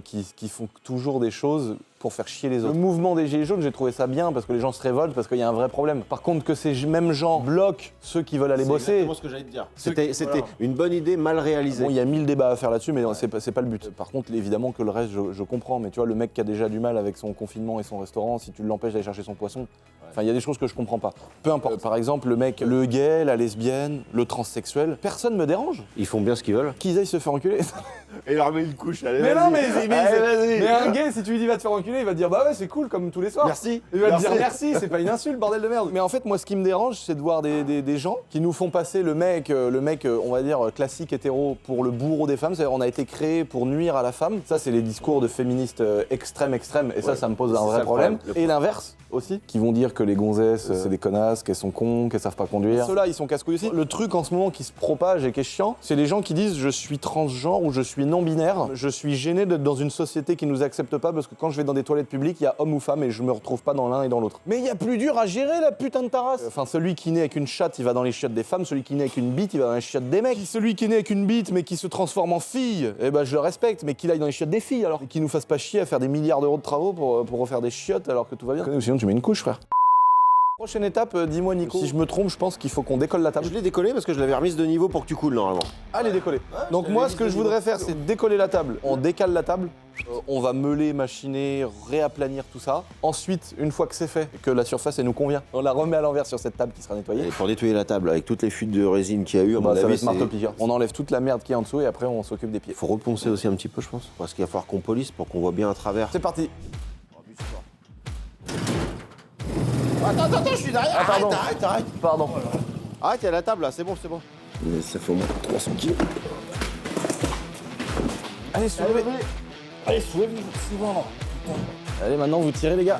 qui font toujours des choses pour faire chier les autres. Le mouvement des Gilets jaunes, j'ai trouvé ça bien parce que les gens se révoltent, parce qu'il y a un vrai problème. Par contre, que ces mêmes gens bloquent ceux qui veulent aller bosser. C'est exactement ce que j'allais te dire. C'était une bonne idée mal réalisée. Bon, il y a 1000 débats à faire là-dessus, mais c'est pas le but. Par contre, évidemment que le reste, je comprends. Mais tu vois, le mec qui a déjà du mal avec son confinement et son restaurant, si tu l'empêches d'aller chercher son poisson, enfin, il y a des choses que je comprends pas. Peu importe. Par exemple, le mec, le gay, la lesbienne, le transsexuel, personne me dérange. Ils font bien ce qu'ils veulent. Qu'ils aillent se faire enculer. Et leur met une couche, allez, Mais vas-y. non, mais Allez, vas-y. un gay, si tu lui dis va te faire enculer, il va te dire bah ouais, c'est cool comme tous les soirs. Merci. Il va te dire merci, c'est pas une insulte, bordel de merde. Mais en fait, moi, ce qui me dérange, c'est de voir des gens qui nous font passer le mec, on va dire, classique hétéro pour le bourreau des femmes. C'est-à-dire, on a été créé pour nuire à la femme. Ça, c'est les discours de féministes extrêmes. Et ça me pose un vrai problème. Et l'inverse aussi, qui vont dire que les gonzesses, c'est des connasses, qu'elles sont cons, qu'elles savent pas conduire. Ceux-là, ils sont casse-couilles aussi. Le truc en ce moment qui se propage et qui est chiant, c'est les gens qui disent je suis transgenre ou je suis non-binaire. Je suis gêné d'être dans une société qui nous accepte pas parce que quand je vais dans des toilettes publiques, il y a homme ou femme et je me retrouve pas dans l'un et dans l'autre. Mais il y a plus dur à gérer, la putain de ta race. Enfin, celui qui naît avec une chatte, il va dans les chiottes des femmes. Celui qui naît avec une bite, il va dans les chiottes des mecs. Celui qui naît avec une bite mais qui se transforme en fille, eh ben je le respecte, mais qu'il aille dans les chiottes des filles alors. Et qu'il nous fasse pas chier à faire des milliards d'euros de travaux pour refaire des chiottes alors que tout va bien. Sinon tu mets une couche, frère. Prochaine étape, dis-moi Nico. Si je me trompe, je pense qu'il faut qu'on décolle la table. Je l'ai décollé parce que je l'avais remise de niveau pour que tu coules normalement. Allez, décoller. Donc moi, ce que je voudrais faire, c'est décoller la table. On décale la table, on va meuler, machiner, réaplanir tout ça. Ensuite, une fois que c'est fait, que la surface, elle nous convient, on la remet à l'envers sur cette table qui sera nettoyée. Et pour nettoyer la table avec toutes les fuites de résine qu'il y a eu, à mon Ça va avis, être marteau-piqueur. On enlève toute la merde qui est en dessous et après, on s'occupe des pieds. faut reponcer aussi un petit peu, je pense. Parce qu'il va falloir qu'on polisse pour qu'on voit bien à travers. C'est parti. Attends, je suis derrière. Ah, pardon. Arrête. Pardon. Arrête, il y a la table là, c'est bon. Mais ça fait au moins 300 kilos. Allez, soulevez. Allez, soulève-nous, c'est bon. Allez, maintenant, vous tirez, les gars.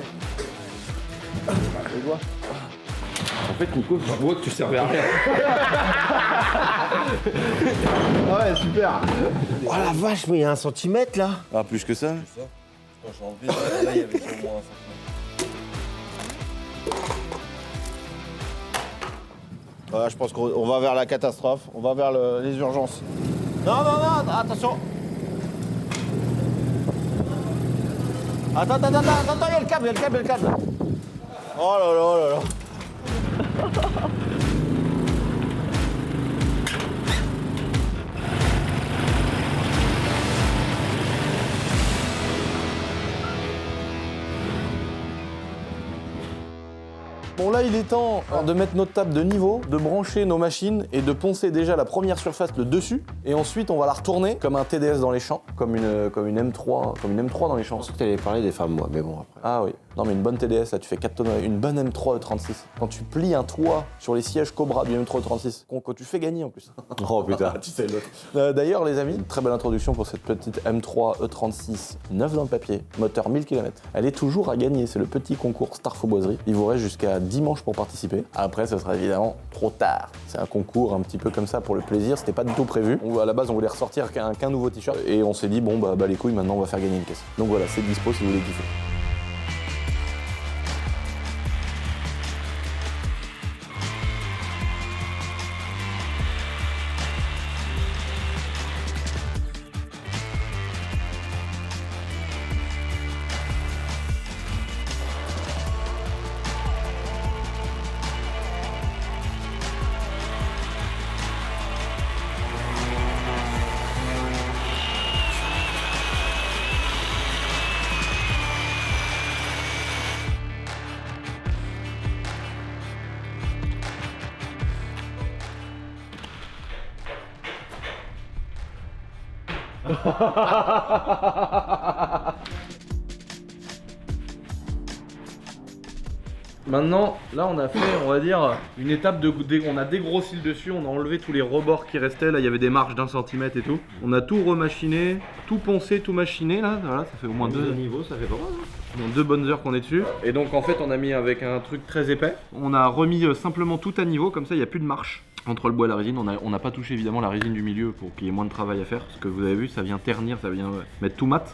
En fait, Nico, je vois que tu servais à rien. Ouais, super. Oh la vache, mais il y a 1 centimètre là. Ah, plus que ça. Ouais, je pense qu'on va vers la catastrophe, on va vers les urgences. Non, attention. Attends, il y a le câble. Oh là là. Bon là il est temps de mettre notre table de niveau, de brancher nos machines et de poncer déjà la première surface le dessus et ensuite on va la retourner comme un TDS dans les champs, comme une M3 dans les champs. Je pensais que t'allais parler des femmes moi, mais bon après. Ah oui, non mais une bonne TDS là tu fais 4 tonnes, une bonne M3 E36. Quand tu plies un toit sur les sièges Cobra du M3 E36, que tu fais gagner en plus. Oh putain. Tu sais l'autre. D'ailleurs les amis, très belle introduction pour cette petite M3 E36 neuve dans le papier, moteur 1000 km. Elle est toujours à gagner, c'est le petit concours Star Fauboiserie. Il vous reste jusqu'à dimanche pour participer. Après, ce sera évidemment trop tard. C'est un concours un petit peu comme ça pour le plaisir, c'était pas du tout prévu. À la base, on voulait ressortir qu'un nouveau t-shirt et on s'est dit, bon, bah les couilles, maintenant on va faire gagner une caisse. Donc voilà, c'est dispo si vous voulez kiffer. Maintenant, là on a fait, on va dire, une étape on a dégrossi le dessus, on a enlevé tous les rebords qui restaient, là il y avait des marges d'1 centimètre et tout. On a tout remachiné, tout poncé, tout machiné là, voilà, ça fait au moins 2 niveaux, ça fait pas mal. Donc 2 bonnes heures qu'on est dessus. Et donc en fait on a mis avec un truc très épais. On a remis simplement tout à niveau, comme ça il n'y a plus de marche entre le bois et la résine. On n'a pas touché évidemment la résine du milieu pour qu'il y ait moins de travail à faire. Parce que vous avez vu, ça vient ternir, ça vient mettre tout mat.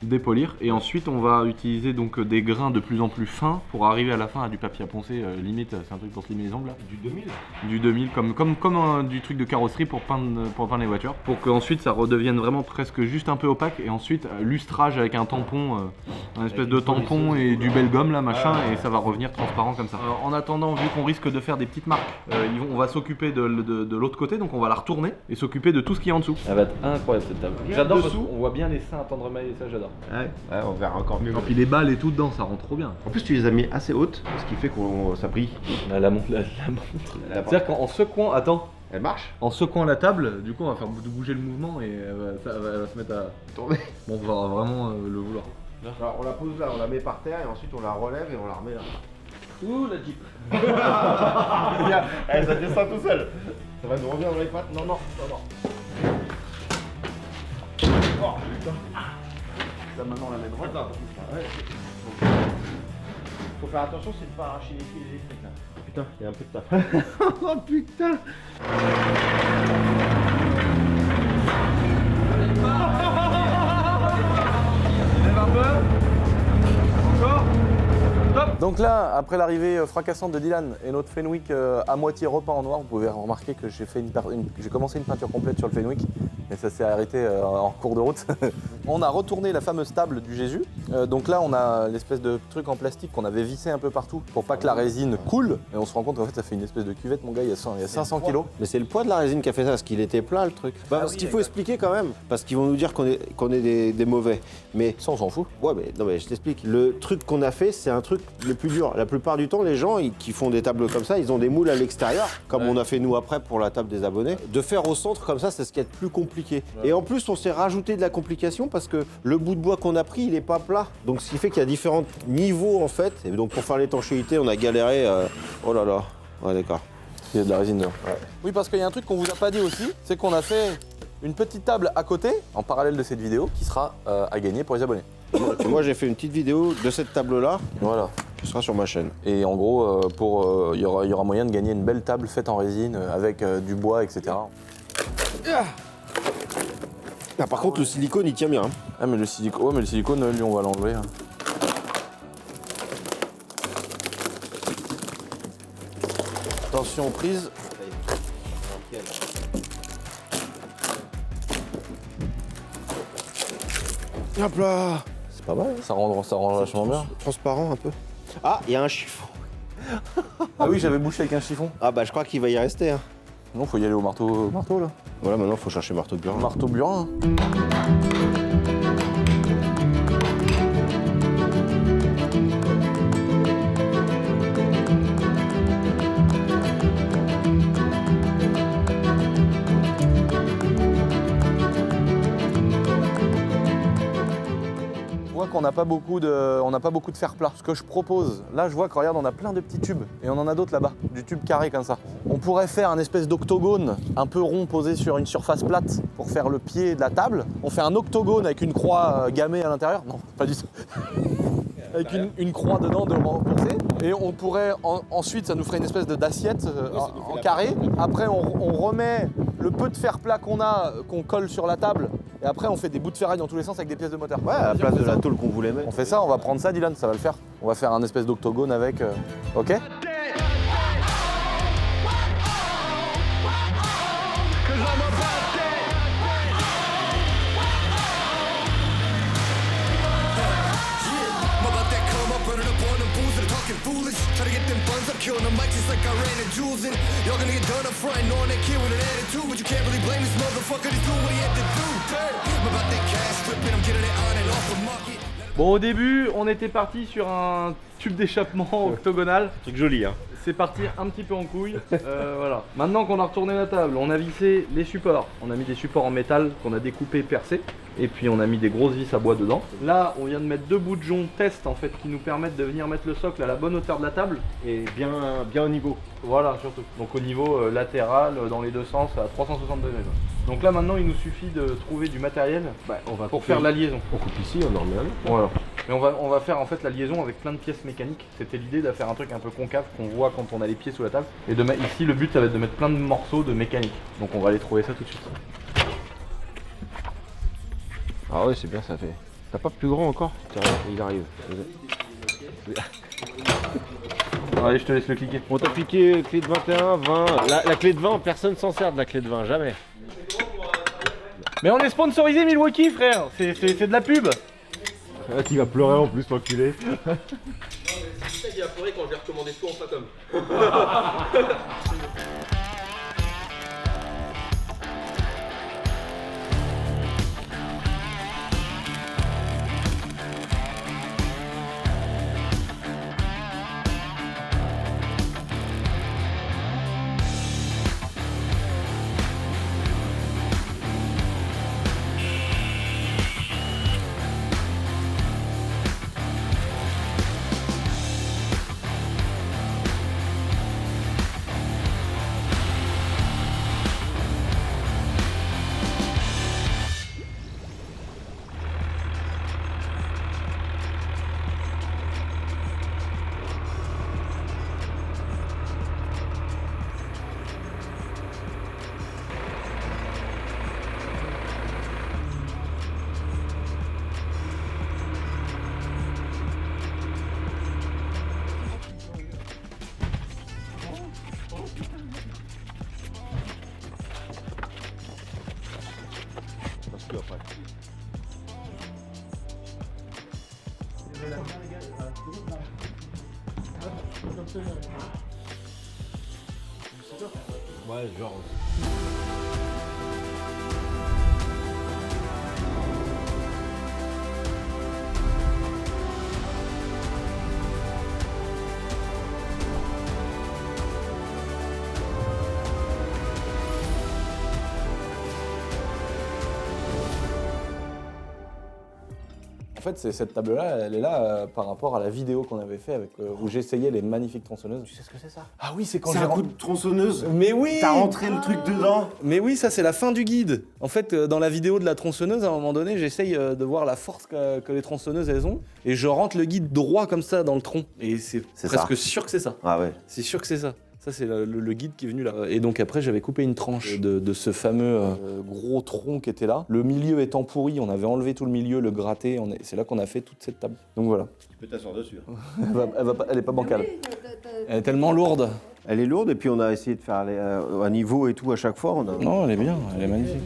Dépolir. Et ensuite on va utiliser donc des grains de plus en plus fins pour arriver à la fin à du papier à poncer. Limite, c'est un truc pour se limer les ongles là. Du 2000 Du 2000, comme du truc de carrosserie pour peindre les voitures. Pour qu'ensuite ça redevienne vraiment presque juste un peu opaque. Et ensuite lustrage avec un tampon, un espèce de tampon et du bel gomme là machin. Et ça va revenir transparent comme ça. En attendant, vu qu'on risque de faire des petites marques, on va s'occuper de l'autre côté. Donc on va la retourner et s'occuper de tout ce qu'il y a en dessous. Elle va être incroyable cette table. J'adore parce qu'on voit bien les seins à tendre maille et ça j'adore. Ouais, on verra encore mieux. Et puis les balles et tout dedans, ça rend trop bien. En plus, tu les as mis assez hautes, ce qui fait qu'on ça brille. La montre. C'est-à-dire qu'en secouant, attends, Elle marche. En secouant la table, du coup on va faire bouger le mouvement et elle va se mettre à tourner. Bon, on va vraiment le vouloir. Alors, on la pose là, on la met par terre et ensuite on la relève et on la remet là. Ouh la Jeep. Ça descend tout seul. Ça va nous revenir dans les pattes. Non. Oh putain. Là maintenant on la met droite. Ouais. Faut faire attention, c'est de pas arracher les fils électriques là. Putain, il y a un peu de taf. Oh putain. Donc là, après l'arrivée fracassante de Dylan et notre Fenwick à moitié repeint en noir, vous pouvez remarquer que j'ai commencé une peinture complète sur le Fenwick, mais ça s'est arrêté en cours de route. On a retourné la fameuse table du Jésus. Donc là, on a l'espèce de truc en plastique qu'on avait vissé un peu partout pour pas que la résine coule. Et on se rend compte qu'en fait, ça fait une espèce de cuvette, mon gars, il y a 500 kilos. Mais c'est le poids de la résine qui a fait ça, parce qu'il était plat le truc. Ce qu'il faut expliquer quand même, parce qu'ils vont nous dire qu'on est des mauvais. Mais Ça, on s'en fout. ouais, mais non, mais je t'explique. Le truc qu'on a fait, c'est un truc le plus dur. La plupart du temps, les gens qui font des tables comme ça, ils ont des moules à l'extérieur, comme on a fait nous après pour la table des abonnés. De faire au centre comme ça, c'est ce qui est le plus compliqué. Et en plus, on s'est rajouté de la complication parce que le bout de bois qu'on a pris, il est pas plat. Donc, ce qui fait qu'il y a différents niveaux en fait. Et donc, pour faire l'étanchéité, on a galéré. Oh là là. Ouais, d'accord. Il y a de la résine dedans. Ouais. Oui, parce qu'il y a un truc qu'on vous a pas dit aussi, c'est qu'on a fait une petite table à côté, en parallèle de cette vidéo, qui sera à gagner pour les abonnés. Moi, j'ai fait une petite vidéo de cette table-là. Voilà. Ce sera sur ma chaîne. Et en gros, il y aura moyen de gagner une belle table faite en résine, avec du bois, etc. Ah, par contre, le silicone, il tient bien. Ah, mais le silicone, lui, on va l'enlever. Hein. Attention aux prises. Hop là. C'est pas mal. Ça rend vachement bien. Transparent un peu. Ah, il y a un chiffon. Ah oui, j'avais bouché avec un chiffon. Ah bah je crois qu'il va y rester. Hein. Non, faut y aller au marteau là. Voilà, maintenant faut chercher marteau de burin. Marteau burin. On n'a pas beaucoup de fer plat. Ce que je propose, là je vois que regarde, on a plein de petits tubes et on en a d'autres là-bas, du tube carré comme ça. On pourrait faire un espèce d'octogone un peu rond posé sur une surface plate pour faire le pied de la table. On fait un octogone avec une croix gammée à l'intérieur. Non, pas du tout. Avec une croix dedans de renforcer. Et on pourrait ensuite, ça nous ferait une espèce d'assiette en carré. Après, on remet le peu de fer plat qu'on a, qu'on colle sur la table. Et après, on fait des bouts de ferraille dans tous les sens avec des pièces de moteur. Ouais, à la place de la tôle qu'on voulait mettre. On fait ça, on va prendre ça, Dylan, ça va le faire. On va faire un espèce d'octogone avec. Ok? Bon, au début, on était parti sur un tube d'échappement octogonal. Truc joli, hein. C'est parti un petit peu en couille. Voilà. Maintenant qu'on a retourné la table, on a vissé les supports. On a mis des supports en métal qu'on a découpés, percés. Et puis on a mis des grosses vis à bois dedans. Là, on vient de mettre 2 bouts de jonc test en fait qui nous permettent de venir mettre le socle à la bonne hauteur de la table. Et bien au niveau. Voilà, surtout. Donc au niveau latéral, dans les deux sens, à 360 degrés. Donc là maintenant, il nous suffit de trouver du matériel On va pour faire la liaison. On coupe ici, on en remet un. Voilà. Mais on va faire en fait la liaison avec plein de pièces mécaniques. C'était l'idée de faire un truc un peu concave qu'on voit quand on a les pieds sous la table. Et de mettre ici, le but ça va être de mettre plein de morceaux de mécanique. Donc on va aller trouver ça tout de suite. Ah ouais, c'est bien, ça fait. T'as pas plus grand encore? Tiens, il arrive. Allez, je te laisse le cliquer. On t'a piqué clé de 21, 20. La clé de 20, personne s'en sert de la clé de 20, jamais. Mais on est sponsorisé Milwaukee, frère. C'est de la pub. Ah, tu vas pleurer en plus, l'enculé. C'est ça qui a pleuré quand j'ai recommandé tout en Facom. Ouais, genre. En fait, cette table-là, elle est là par rapport à la vidéo qu'on avait fait avec, où j'essayais les magnifiques tronçonneuses. Tu sais ce que c'est ça? Ah oui, c'est quand C'est j'ai un coup de tronçonneuse. Mais oui! T'as rentré le truc dedans. Mais oui, ça c'est la fin du guide. En fait, dans la vidéo de la tronçonneuse, à un moment donné, j'essaye de voir la force que les tronçonneuses elles ont, et je rentre le guide droit comme ça dans le tronc. Et c'est presque sûr que c'est ça. Ah ouais. C'est sûr que c'est ça. Ça, c'est le guide qui est venu là. Et donc après, j'avais coupé une tranche de ce fameux gros tronc qui était là. Le milieu étant pourri, on avait enlevé tout le milieu, le gratté. C'est là qu'on a fait toute cette table. Donc voilà. Tu peux t'asseoir dessus. Elle est pas bancale. Elle est tellement lourde. Elle est lourde et puis on a essayé de faire à niveau et tout à chaque fois. Non, elle est bien, elle est magnifique.